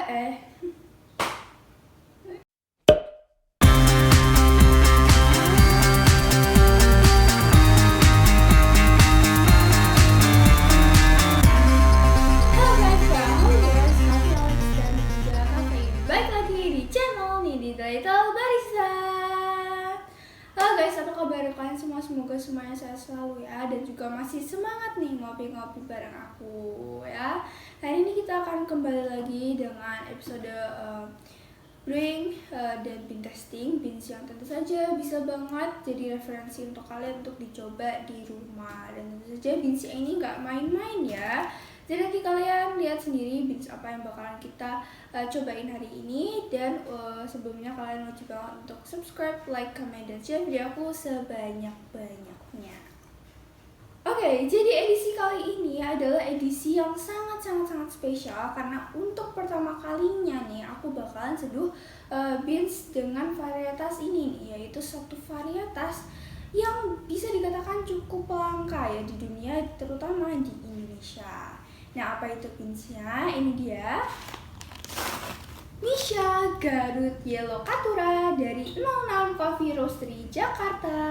eh. Halo guys, Alex dan juga Kafein. Balik lagi di channel nih di Little Barista. Halo guys, apa kabar kalian semua? Semoga semuanya sehat selalu ya, dan juga masih semangat nih ngopi-ngopi bareng aku ya. Hari ini kita akan kembali lagi dengan episode brewing dan bean testing, beans yang tentu saja bisa banget jadi referensi untuk kalian untuk dicoba di rumah. Dan tentu saja beans ini nggak main-main ya. Jadi nanti kalian lihat sendiri beans apa yang bakalan kita cobain hari ini. Dan sebelumnya kalian wajib banget untuk subscribe, like, comment, dan share video aku sebanyak-banyaknya. Oke, jadi edisi kali ini adalah edisi yang sangat spesial karena untuk pertama kalinya nih aku bakalan seduh beans dengan varietas ini nih, yaitu satu varietas yang bisa dikatakan cukup langka ya di dunia, terutama di Indonesia. Nah, apa itu beansnya? Ini dia, Misha Garut Yellow Caturra dari 06 Coffee Roastery Jakarta.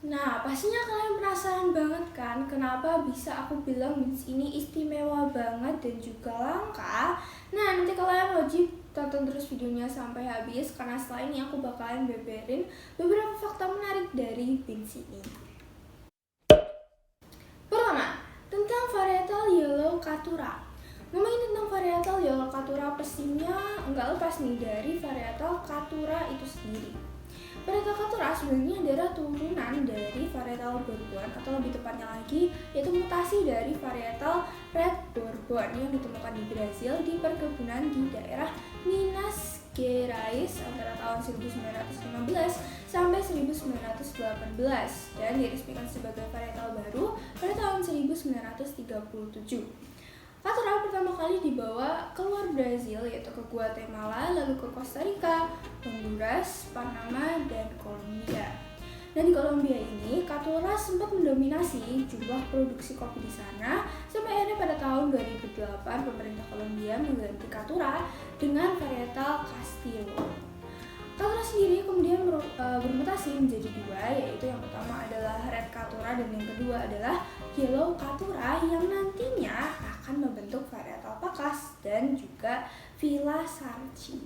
Nah, pastinya kalian penasaran banget kan kenapa bisa aku bilang beans ini istimewa banget dan juga langka. Nah, nanti kalian wajib tonton terus videonya sampai habis karena setelah ini aku bakalan beberin beberapa fakta menarik dari beans ini. Pertama, tentang varietal Yellow Caturra. Ngomongin tentang varietal Yellow Caturra, pastinya nggak lepas nih dari varietal Caturra itu sendiri. Varietal Caturra sebenarnya adalah turunan dari varietal Bourbon, atau lebih tepatnya lagi yaitu mutasi dari varietal Red Bourbon yang ditemukan di Brazil di perkebunan di daerah Minas Gerais antara tahun 1915 sampai 1918 dan diresmikan sebagai varietal baru pada tahun 1937. Caturra pertama kali dibawa keluar Brazil, yaitu ke Guatemala, lalu ke Costa Rica, Honduras, Panama, dan Kolombia. Dan di Kolombia ini, Caturra sempat mendominasi jumlah produksi kopi di sana, sampai akhirnya pada tahun 2008 pemerintah Kolombia mengganti Caturra dengan varietal Castillo. Caturra sendiri kemudian bermutasi menjadi dua, yaitu yang pertama adalah Red Caturra dan yang kedua adalah Yellow Caturra yang nantinya akan membentuk varietal Pacas dan juga Villa Sarchi.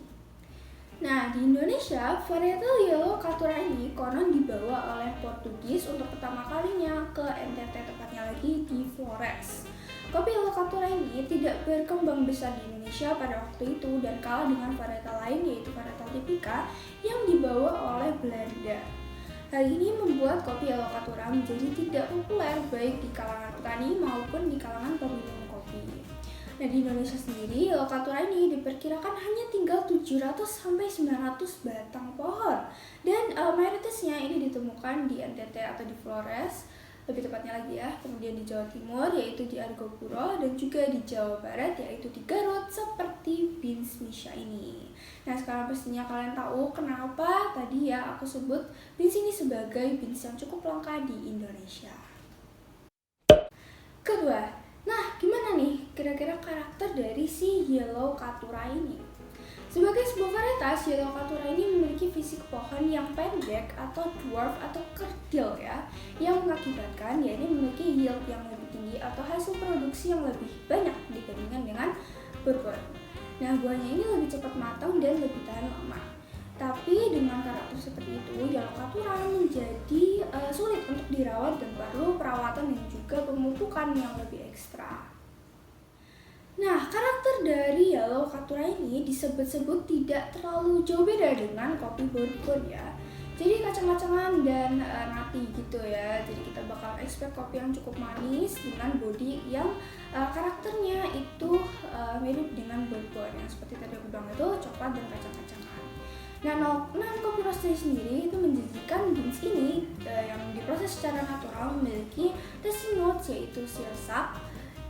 Nah, di Indonesia, varietal Yellow Caturra ini konon dibawa oleh Portugis untuk pertama kalinya ke NTT, tepatnya lagi di Flores. Kopi Yellow Caturra ini tidak berkembang besar di Indonesia pada waktu itu dan kalah dengan varietal lain, yaitu varietal Typica yang dibawa oleh Belanda. Hal ini membuat kopi Yellow Caturra menjadi tidak populer baik di kalangan petani maupun di kalangan peminum kopi. Nah, di Indonesia sendiri, Yellow Caturra ini diperkirakan hanya tinggal 700-900 batang pohon. Dan mayoritasnya ini ditemukan di NTT atau di Flores, lebih tepatnya lagi ya, kemudian di Jawa Timur yaitu di Argopuro, dan juga di Jawa Barat yaitu di Garut seperti beans Misha ini. Nah, sekarang pastinya kalian tahu kenapa tadi ya aku sebut beans ini sebagai beans yang cukup langka di Indonesia. Kedua, nah gimana nih kira-kira karakter dari si Yellow Caturra ini? Sebagai sebuah varietas, Yellow Caturra ini memiliki fisik pohon yang pendek atau dwarf atau kerdil ya, yang mengakibatkan ya ini memiliki yield yang lebih tinggi atau hasil produksi yang lebih banyak dibandingkan dengan Bourbon. Nah, buahnya ini lebih cepat matang dan lebih tahan lama. Tapi dengan karakter seperti itu, Yellow Caturra menjadi sulit untuk dirawat dan perlu perawatan dan juga pemupukan yang lebih ekstra. Nah, karakter dari Yellow Caturra ini disebut-sebut tidak terlalu jauh beda dengan kopi Bourbon ya. Jadi kacang-kacangan dan nati gitu ya. Jadi kita bakal expect kopi yang cukup manis dengan body yang karakternya itu mirip dengan Bourbon yang seperti tadi aku bilang itu coklat dan kacang-kacangan. Nah, Coffee Roastery sendiri itu menjanjikan beans ini yang diproses secara natural memiliki tasting notes yaitu sirsak,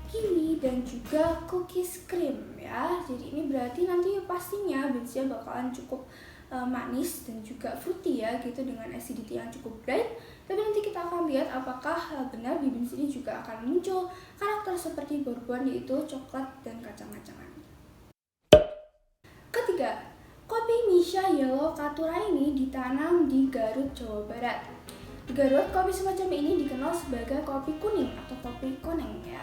kiwi, dan juga cookies cream ya. Jadi ini berarti nanti pastinya beansnya bakalan cukup manis dan juga fruity ya gitu, dengan acidity yang cukup bright. Tapi nanti kita akan lihat apakah benar di beans ini juga akan muncul karakter seperti Bourbon, yaitu coklat dan kacang-kacangan. kopi Misha Yellow Katura ini ditanam di Garut, Jawa Barat. Di Garut, kopi semacam ini dikenal sebagai kopi kuning atau kopi koneng ya.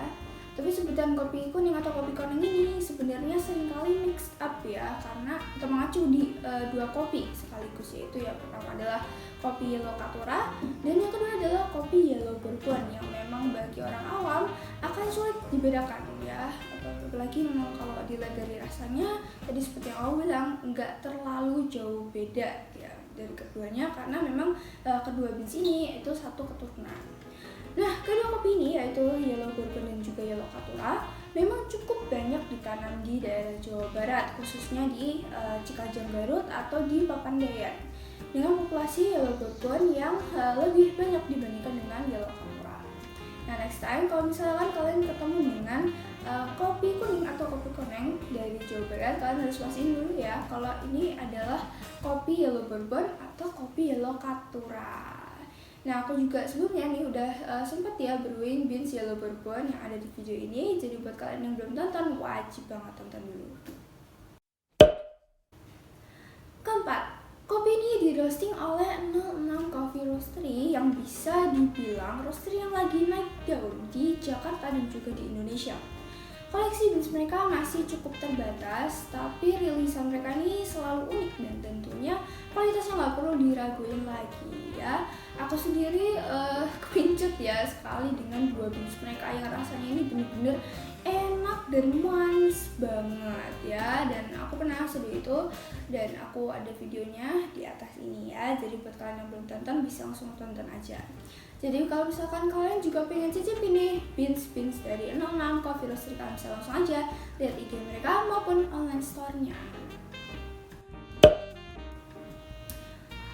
Tapi sebutan kopi kuning atau kopi koneng ini sebenarnya seringkali mixed up ya, karena kita mengacu di dua kopi sekaligus, yaitu yang pertama adalah kopi Yellow Katura dan yang kedua adalah kopi Yellow Bourbon yang memang bagi orang awam akan sulit dibedakan ya. Apalagi memang kalau dilihat dari rasanya tadi seperti yang aku bilang nggak terlalu jauh beda ya dari keduanya, karena memang kedua beans ini itu satu keturunan. Nah, kedua kopi ini yaitu Yellow Bourbon dan juga Yellow Katura memang cukup banyak ditanam di daerah Jawa Barat, khususnya di Cikajang, Garut atau di Papandayan, dengan populasi Yellow Bourbon yang lebih banyak dibandingkan dengan Yellow Katura. Nah, next time kalau misalkan kalian ketemu dengan kopi kuning atau kopi koneng dari Jawa Barat, kalian harus pastiin dulu ya kalau ini adalah kopi Yellow Bourbon atau kopi Yellow Katura. Nah, aku juga sebelumnya nih udah sempat ya brewing beans Yellow Bourbon yang ada di video ini. Jadi buat kalian yang belum tonton, wajib banget tonton dulu. Keempat, kopi ini di roasting oleh 06 Coffee Roastery yang bisa dibilang roastery yang lagi naik daun di Jakarta dan juga di Indonesia. Koleksi beans mereka masih cukup terbatas, tapi rilisan mereka ini selalu unik dan tentunya kualitasnya nggak perlu diraguin lagi ya. Aku sendiri kepincut ya sekali dengan dua beans mereka yang rasanya ini bener-bener enak dan manis banget ya. Dan aku pernah seduh itu dan aku ada videonya di atas ini ya. Jadi buat kalian yang belum tonton bisa langsung tonton aja. Jadi kalau misalkan kalian juga pengen cicipin nih beans dari 06 Coffee Roastery, kalian bisa langsung aja lihat IG mereka maupun online store-nya.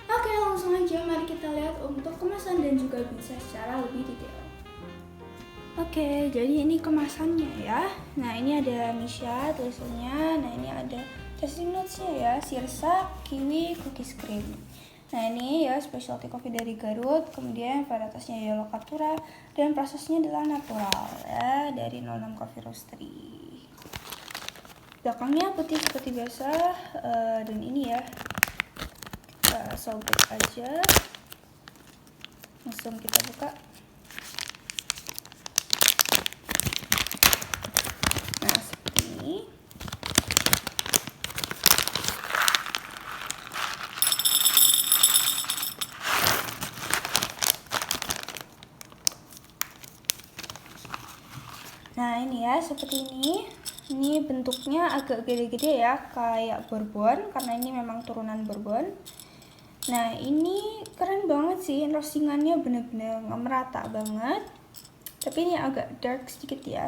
Oke, langsung aja mari kita lihat untuk kemasan dan juga beansnya secara lebih detail. Oke, jadi ini kemasannya ya. Nah, ini ada Misha tulisannya. Nah, ini ada tasting notes-nya ya, sirsa, kiwi, cookies cream. Nah, ini ya specialty coffee dari Garut, kemudian varietasnya Yellow Katura dan prosesnya adalah natural ya dari 06 Coffee Roastery. Belakangnya putih seperti biasa dan ini ya kita sobek aja, langsung kita buka. Nah, seperti ini. Nah, ini ya seperti ini. Ini bentuknya agak gede-gede ya, kayak bourbon karena ini memang turunan bourbon. Nah, ini keren banget sih, roastingannya bener-bener merata banget. Tapi ini agak dark sedikit ya.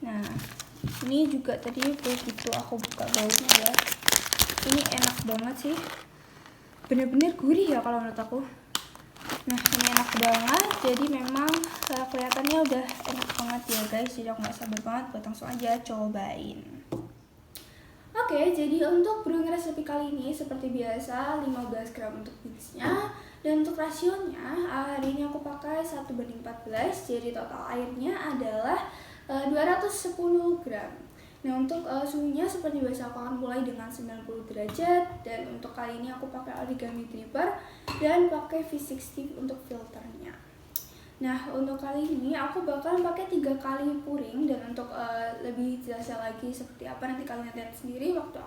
Nah, ini juga tadi begitu aku buka baunya ya. Ini enak banget sih. Bener-bener gurih ya kalau menurut aku. Nah, ini enak banget, jadi memang kelihatannya udah enak banget ya guys. Jadi aku gak sabar banget buat langsung aja cobain. Oke, jadi untuk brewing recipe kali ini seperti biasa 15 gram untuk beansnya. Dan untuk rasionya hari ini aku pakai 1:14, jadi total airnya adalah 210 gram. Nah, untuk suhunya seperti biasa aku akan mulai dengan 90 derajat. Dan untuk kali ini aku pakai origami dripper dan pakai V60 untuk filternya. Nah, untuk kali ini aku bakalan pakai 3 kali puring. Dan untuk lebih jelasnya lagi seperti apa nanti kalian lihat sendiri waktu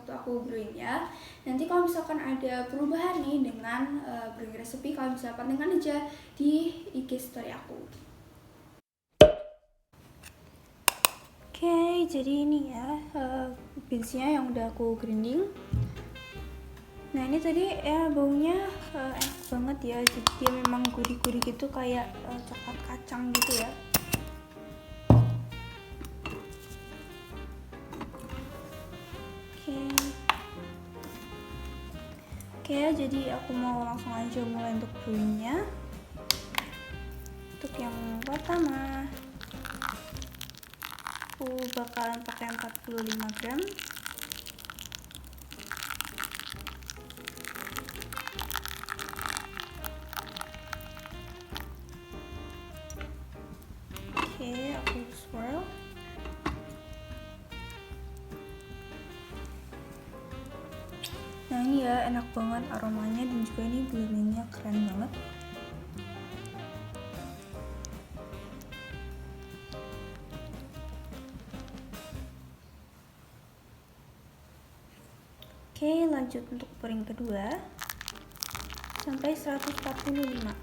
aku brewing ya. Nanti kalau misalkan ada perubahan nih dengan brewing recipe, kalian bisa pantengin aja di IG story aku. Oke, jadi ini ya beansnya yang udah aku grinding. Nah, ini tadi ya baunya enak banget ya. Jadi dia memang gurih-gurih gitu kayak coklat kacang gitu ya. Oke, jadi aku mau langsung aja mulai untuk brewingnya. Untuk yang pertama aku bakalan pakai 45 gram. Oke, aku swirl. ya, enak banget aromanya dan juga ini bloomingnya keren banget. Oke, lanjut untuk pouring kedua sampai 145.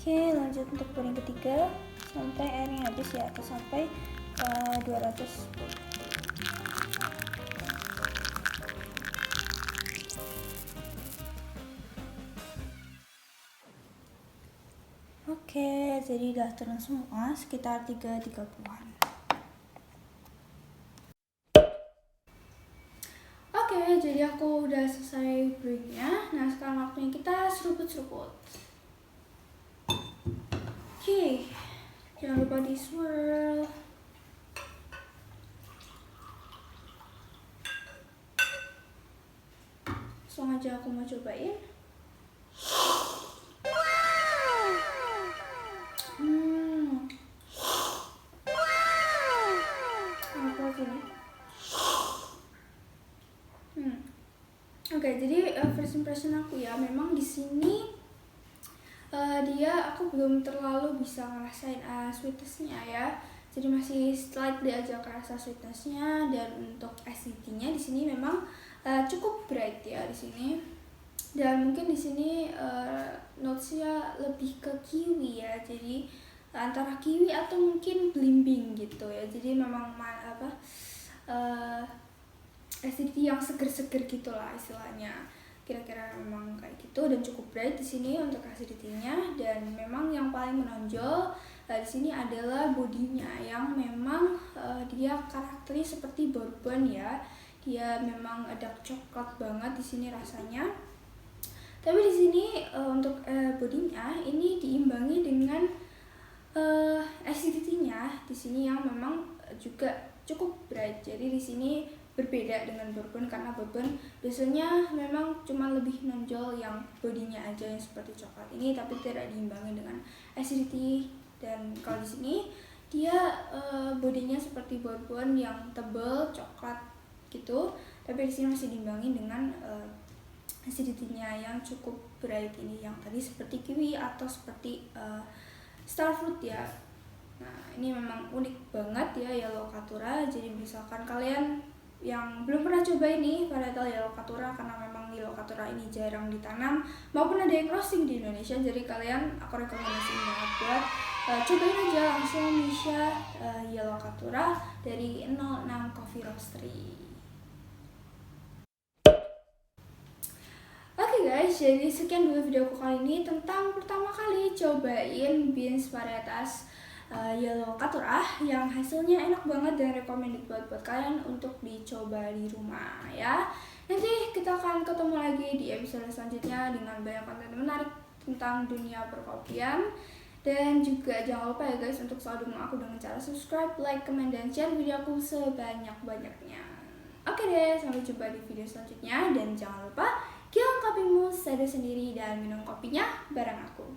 Oke, lanjut untuk pouring ketiga sampai airnya habis ya, atau sampai 200. Oke, jadi udah turun semua sekitar 3.30-an. Oke, jadi aku udah selesai brewingnya. Nah, sekarang waktunya kita seruput-seruput. Oke, jangan lupa di swirl. Langsung aja aku mau cobain. Apa sini? Oke, jadi first impression aku ya, memang di sini aku belum terlalu bisa ngerasain sweetness-nya ya. Jadi masih slightly aja kerasa sweetness-nya, dan untuk acidity-nya di sini memang cukup bright ya di sini. Dan mungkin di sini notes-nya lebih ke kiwi ya. Jadi antara kiwi atau mungkin belimbing gitu ya. Jadi memang acidity yang seger-seger gitulah istilahnya. Kira-kira memang kayak gitu, dan cukup bright di sini untuk acidity-nya. Dan memang yang paling menonjol di sini adalah bodinya yang memang dia karakternya seperti bourbon ya. Dia memang ada coklat banget di sini rasanya. Tapi di sini untuk bodinya ini diimbangi dengan acidity-nya di sini yang memang juga cukup bright. Jadi di sini berbeda dengan bourbon, karena bourbon biasanya memang cuma lebih nonjol yang bodinya aja yang seperti coklat ini, tapi tidak diimbangi dengan acidity. Dan kalau di sini dia bodinya seperti bourbon yang tebal coklat gitu, tapi di sini masih diimbangi dengan acidity-nya yang cukup bright ini, yang tadi seperti kiwi atau seperti starfruit ya. Nah, ini memang unik banget ya Yellow Caturra. Jadi misalkan kalian yang belum pernah coba ini varietal Yellow Caturra, karena memang Yellow Caturra ini jarang ditanam maupun ada yang roasting di Indonesia, jadi kalian aku rekomendasiin banget buat cobain aja langsung Misha Yellow Caturra dari 06 Coffee Roastery. Oke guys, jadi sekian dulu videoku kali ini tentang pertama kali cobain beans varietas Yellow Caturra yang hasilnya enak banget dan recommended buat kalian untuk dicoba di rumah ya. Nanti kita akan ketemu lagi di episode selanjutnya dengan banyak konten menarik tentang dunia perkopian. Dan juga jangan lupa ya guys untuk selalu dukung aku dengan cara subscribe, like, comment, dan share videoku sebanyak-banyaknya. Oke deh, sampai jumpa di video selanjutnya, dan jangan lupa kilang kopimu, seduh sendiri dan minum kopinya bareng aku.